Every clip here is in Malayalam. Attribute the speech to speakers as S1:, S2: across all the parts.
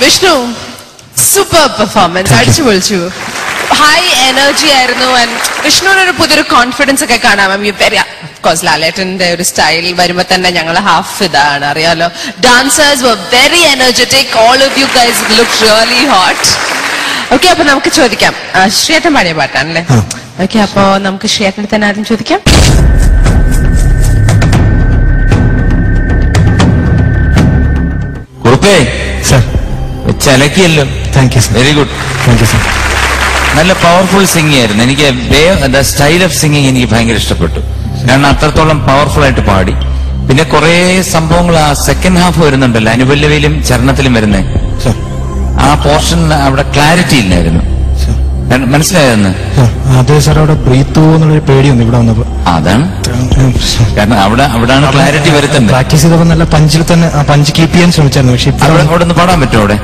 S1: Vishnu, super performance. High energy ആയിരുന്നു and വിഷ്ണുവിനൊരു പുതിയൊരു കോൺഫിഡൻസ് ഒക്കെ കാണാം. വെരി ഓഫ് കോഴ്സ് ലാലേട്ടന്റെ ഒരു സ്റ്റൈൽ വരുമ്പോ തന്നെ ഞങ്ങൾ ഹാഫ് ഇതാണ് അറിയാലോ. Dancers were very energetic. All of you guys looked really hot. Okay, അപ്പൊ നമുക്ക് ചോദിക്കാം. ശ്രീയേട്ടൻ പാടിയ പാട്ടാണല്ലേ? ഓക്കെ, അപ്പൊ നമുക്ക് ശ്രീയേട്ടനെ തന്നെ ആദ്യം ചോദിക്കാം.
S2: ചലക്കിയല്ലോ.
S3: Thank you sir.
S2: Very good.
S3: Thank you sir.
S2: നല്ല പവർഫുൾ സിംഗിങ് ആയിരുന്നു. എനിക്ക് സ്റ്റൈൽ ഓഫ് സിംഗിങ് എനിക്ക് ഭയങ്കര ഇഷ്ടപ്പെട്ടു. കാരണം അത്രത്തോളം പവർഫുൾ ആയിട്ട് പാടി. പിന്നെ കുറെ സംഭവങ്ങൾ ആ സെക്കൻഡ് ഹാഫ് വരുന്നുണ്ടല്ലോ, അനുപല്ലവിയിലും ചരണത്തിലും വരുന്നേ, ആ പോർഷൻ അവിടെ ക്ലാരിറ്റി ഇല്ലായിരുന്നു. മനസ്സിലായെന്ന്?
S3: അതെ സാർ, അവിടെ ബ്രീത്ത് എന്നുള്ളൊരു പേടിയൊന്നും ഇവിടെ വന്നപ്പോ.
S2: അതാണ് കാരണം അവിടെയാണ് ക്ലാരിറ്റി വരുത്തുന്നത്.
S3: പ്രാക്ടീസ് ചെയ്തപ്പോ നല്ല പഞ്ചിൽ തന്നെ പഞ്ച് കീപ്പ് ചെയ്യാൻ ശ്രമിച്ചായിരുന്നു. പക്ഷെ
S2: അവിടെ ഒന്ന് പാടാൻ പറ്റുമോ? അവിടെ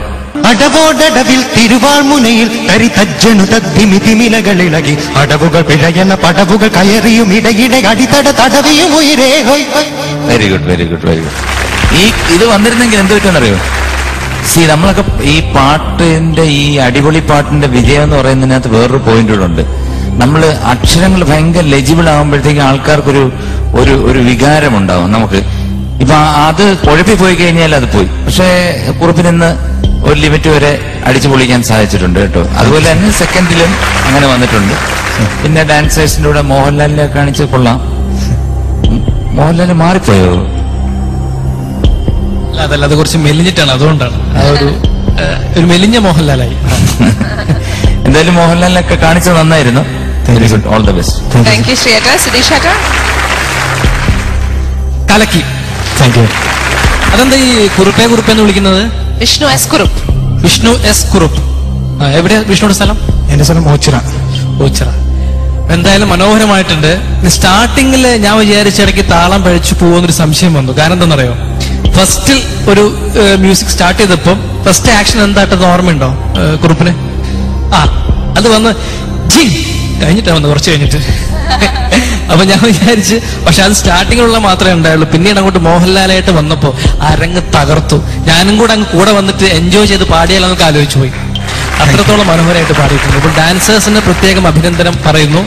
S4: അടവോടവിൽ തിരുവാൾമുനയിൽ തരിതജ്ജനു തദ്ദിമിതിമിലകളിളകി അടവുകൾ പിഴയണ പടവുകൾ കയറിയും ഇടയിടെ അടിത്തട തടവിയും ഉയരേ.
S2: Very good, very good, very good. ഇത് വന്നിരുന്നെങ്കിൽ എന്ത് പറ്റുമെന്നറിയോ? നമ്മളൊക്കെ ഈ പാട്ടിന്റെ ഈ അടിപൊളി പാട്ടിന്റെ വിജയം എന്ന് പറയുന്നതിനകത്ത് വേറൊരു പോയിന്റ് കൂടെ ഉണ്ട്. നമ്മള് അക്ഷരങ്ങൾ ഭയങ്കര ലെജിബിൾ ആകുമ്പോഴത്തേക്കും ആൾക്കാർക്കൊരു ഒരു വികാരമുണ്ടാവും. നമുക്ക് ഇപ്പൊ അത് കുഴപ്പി പോയി കഴിഞ്ഞാൽ അത് പോയി. പക്ഷെ കുറിപ്പിൽ നിന്ന് ഒരു ലിമിറ്റ് വരെ അടിച്ചു പൊളിക്കാൻ സാധിച്ചിട്ടുണ്ട് കേട്ടോ. അതുപോലെ തന്നെ സെക്കൻഡിലും അങ്ങനെ വന്നിട്ടുണ്ട്. പിന്നെ ഡാൻസേഴ്സിന്റെ കൂടെ മോഹൻലാലിനെ കാണിച്ച് കൊള്ളാം. മോഹൻലാല് മാറിപ്പോയോ?
S5: അതല്ല, അത് കുറച്ച് മെലിഞ്ഞിട്ടാണ്, അതുകൊണ്ടാണ്. ഒരു മെലിഞ്ഞ മോഹൻലാലായി.
S2: എന്തായാലും മോഹൻലാലിനൊക്കെ കാണിച്ചത് നന്നായിരുന്നു. Very good, all the best.
S1: Thank you ശ്രീയേട്ട. സുധീഷ് ചേട്ടാ?
S5: കലക്കി.
S3: Thank you.
S5: അതെന്താ ഈ കുറുപ്പെന്ന് വിളിക്കുന്നത്?
S1: വിഷ്ണു എസ് കുറുപ്പ്.
S5: വിഷ്ണു എസ് കുറുപ്പ്. എവിടെയാ വിഷ്ണുയുടെ സ്ഥലം?
S3: എന്റെ സ്ഥലം ഓച്ചിറ.
S5: ഓച്ചിറ. എന്തായാലും മനോഹരമായിട്ടുണ്ട്. സ്റ്റാർട്ടിങ്ങിൽ ഞാൻ വിചാരിച്ചിടയ്ക്ക് താളം പഴിച്ചു പോകുന്നൊരു സംശയം വന്നു. കാരണം എന്താണെന്നറിയോ? ഫസ്റ്റിൽ ഒരു മ്യൂസിക് സ്റ്റാർട്ട് ചെയ്തപ്പം ഫസ്റ്റ് ആക്ഷൻ എന്തായിട്ടത് ഓർമ്മയുണ്ടോ കുറുപ്പിന്? അത് വന്ന് ജി കഴിഞ്ഞിട്ടാ വന്നത്, കുറച്ച് കഴിഞ്ഞിട്ട്. അപ്പൊ ഞാൻ വിചാരിച്ച്, പക്ഷെ അത് സ്റ്റാർട്ടിങ്ങിലുള്ള മാത്രമേ ഉണ്ടായുള്ളൂ. പിന്നീട് അങ്ങോട്ട് മോഹൻലാലായിട്ട് വന്നപ്പോ അരങ്ങ് തകർത്തു. ഞാനും കൂടെ അങ്ങ് കൂടെ വന്നിട്ട് എൻജോയ് ചെയ്ത് പാടിയാലൊക്കെ ആലോചിച്ചു പോയി. അത്രത്തോളം മനോഹരമായിട്ട് പാടിയിട്ടുണ്ട്. ഇപ്പൊ ഡാൻസേഴ്സിന് പ്രത്യേകം അഭിനന്ദനം പറയുന്നു.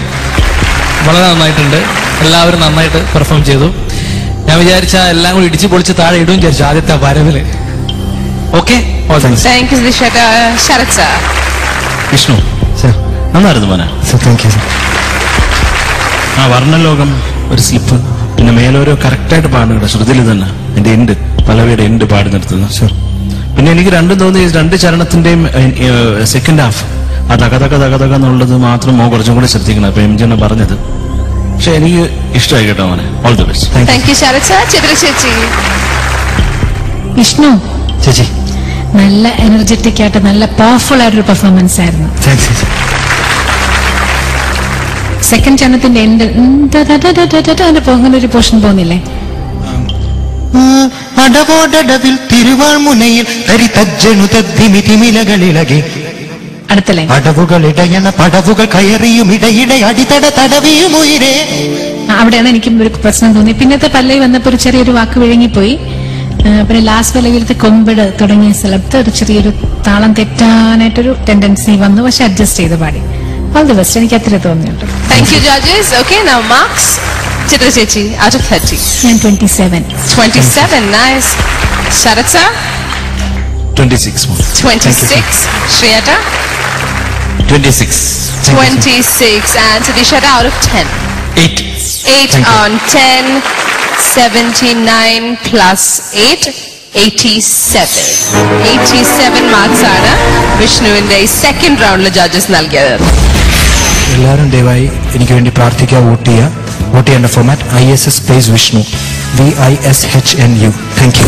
S5: വളരെ നന്നായിട്ടുണ്ട്. എല്ലാവരും നന്നായിട്ട് പെർഫോം ചെയ്തു. ഞാൻ വിചാരിച്ച എല്ലാം കൂടി ഇടിച്ചു പൊളിച്ച് താഴെ ഇടും വിചാരിച്ചു ആദ്യത്തെ വരവില്. ഓക്കെ,
S6: വിഷ്ണു നന്നായിരുന്നു മോനെ.
S3: Thank you sir.
S6: ആ വർണ്ണലോകം ഒരു സ്ലിപ്പ്, പിന്നെ മേലോരോ കറക്റ്റായിട്ട് പാടുന്നുണ്ട്. ശ്രുതിയിൽ തന്നെ എന്റെ എൻഡ്, പലവയുടെ എൻഡ് പാടി നിർത്തുന്നു. പിന്നെ എനിക്ക് രണ്ടും തോന്നി, രണ്ട് ചരണത്തിന്റെയും സെക്കൻഡ് ഹാഫ് ആ തക എന്നുള്ളത് മാത്രം കുറച്ചും കൂടി ശ്രദ്ധിക്കണം. ഇപ്പൊ എംജി പറഞ്ഞത്. പക്ഷെ എനിക്ക് ഇഷ്ടമായി കേട്ടോ മോനെ. All the best.
S1: Thank you Sarath sir. Chithra ചേച്ചി?
S7: വിഷ്ണു
S3: ചേച്ചി,
S7: നല്ല എനർജറ്റിക് ആയിട്ട് നല്ല പവർഫുൾ ആയിട്ടൊരു പെർഫോമൻസ് ആയിരുന്നു. സെക്കൻഡ് ചരണത്തിന്റെ അങ്ങനെ ഒരു പോർഷൻ പോകുന്നില്ലേ?
S4: അടവോടവിൽ തിരുവാൾമുനയിൽ തരിതജ്ജനു തദ്ദിമിതിമിലകളിളകി
S7: അടുത്തല്ലേ?
S4: അടവുകൾ ഇടയണ പടവുകൾ കയറിയും ഇടയിടെ അടിത്തട തടവിയും ഉയരേ.
S7: അവിടെയാണ് എനിക്കും ഒരു പ്രശ്നം തോന്നി. പിന്നത്തെ പല്ലവി വന്നപ്പോ ഒരു ചെറിയൊരു വാക്ക് വിഴുങ്ങിപ്പോയി. പിന്നെ ലാസ്റ്റ് പല്ലവിയിലത്തെ കൊമ്പിട് തുടങ്ങിയ സ്ഥലത്ത് ഒരു ചെറിയൊരു താളം തെറ്റാനായിട്ടൊരു ടെൻഡൻസി വന്നു. പക്ഷെ അഡ്ജസ്റ്റ് ചെയ്ത് പാടി. All the best. എനിക്ക് അത്ര തോന്നിയുണ്ട്.
S1: Thank you judges. Okay, now marks. Chithra ചേച്ചി out of 30?
S7: ഞാൻ 27.
S1: 27, nice. ശരത് സർ?
S6: 26.
S1: 26. ശ്രീയേട്ട?
S2: 26.
S1: 26. And Sudesh out of 10?
S6: 8.
S1: 8 on 10. 79 plus 8. 87. 87 marks ആണ് വിഷ്ണുവിന്റെ സെക്കൻഡ് റൗണ്ടിലെ ജഡ്ജസ് നൽകിയത്.
S3: എല്ലാവരും ദയവായി എനിക്ക് വേണ്ടി പ്രാർത്ഥിക്കുക. വോട്ട് ചെയ്യേണ്ട format ISS space Vishnu, VISHNU. Thank you.